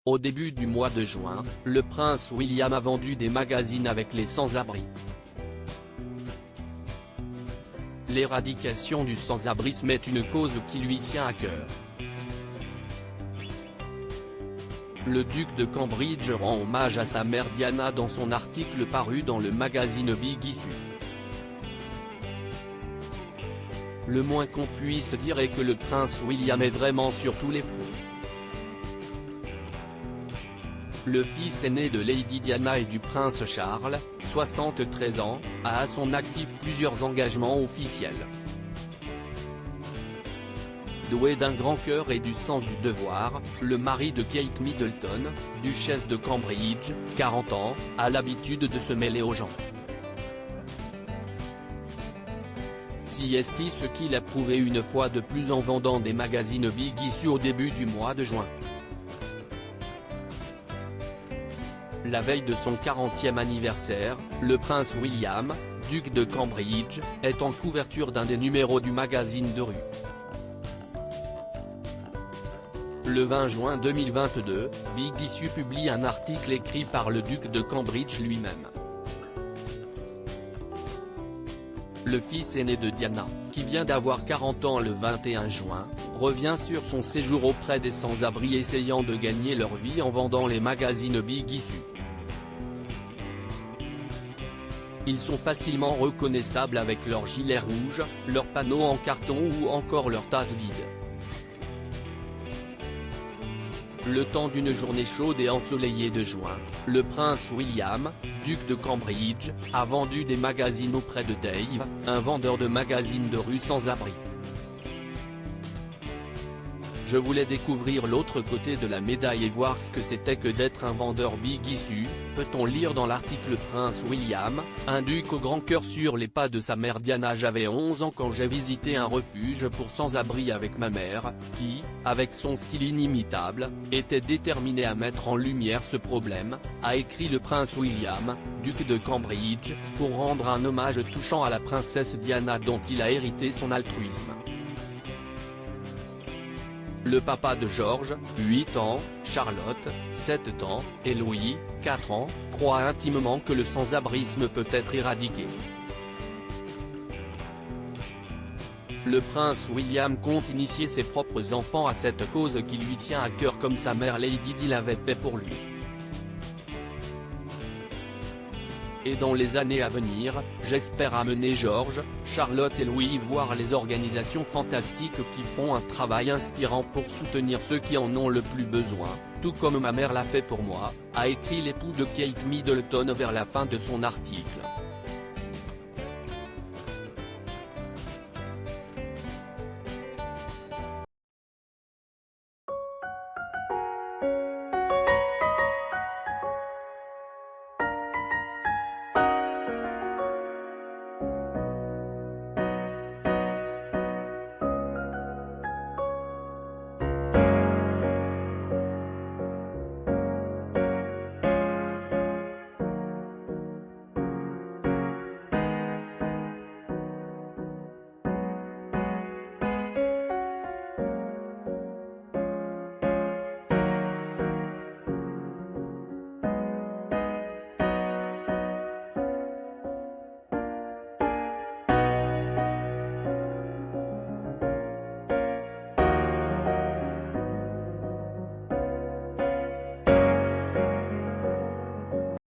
Au début du mois de juin, le prince William a vendu des magazines avec les sans-abri. L'éradication du sans-abrisme est une cause qui lui tient à cœur. Le duc de Cambridge rend hommage à sa mère Diana dans son article paru dans le magazine Big Issue. Le moins qu'on puisse dire est que le prince William est vraiment sur tous les fronts. Le fils aîné de Lady Diana et du prince Charles, 73 ans, a à son actif plusieurs engagements officiels. Doué d'un grand cœur et du sens du devoir, le mari de Kate Middleton, duchesse de Cambridge, 40 ans, a l'habitude de se mêler aux gens. C'est ce qu'il a prouvé une fois de plus en vendant des magazines Big Issue au début du mois de juin. La veille de son 40e anniversaire, le prince William, duc de Cambridge, est en couverture d'un des numéros du magazine de rue. Le 20 juin 2022, Big Issue publie un article écrit par le duc de Cambridge lui-même. Le fils aîné de Diana, qui vient d'avoir 40 ans le 21 juin, revient sur son séjour auprès des sans-abri essayant de gagner leur vie en vendant les magazines Big Issue. Ils sont facilement reconnaissables avec leurs gilets rouges, leurs panneaux en carton ou encore leurs tasses vides. Le temps d'une journée chaude et ensoleillée de juin, le prince William, duc de Cambridge, a vendu des magazines auprès de Dave, un vendeur de magazines de rue sans abri. Je voulais découvrir l'autre côté de la médaille et voir ce que c'était que d'être un vendeur Big Issue, peut-on lire dans l'article. Prince William, un duc au grand cœur sur les pas de sa mère Diana. J'avais 11 ans quand j'ai visité un refuge pour sans-abri avec ma mère, qui, avec son style inimitable, était déterminée à mettre en lumière ce problème, a écrit le prince William, duc de Cambridge, pour rendre un hommage touchant à la princesse Diana dont il a hérité son altruisme. Le papa de George, 8 ans, Charlotte, 7 ans, et Louis, 4 ans, croit intimement que le sans-abrisme peut être éradiqué. Le prince William compte initier ses propres enfants à cette cause qui lui tient à cœur comme sa mère Lady Di l'avait fait pour lui. Et dans les années à venir, j'espère amener George, Charlotte et Louis voir les organisations fantastiques qui font un travail inspirant pour soutenir ceux qui en ont le plus besoin, tout comme ma mère l'a fait pour moi, a écrit l'époux de Kate Middleton vers la fin de son article.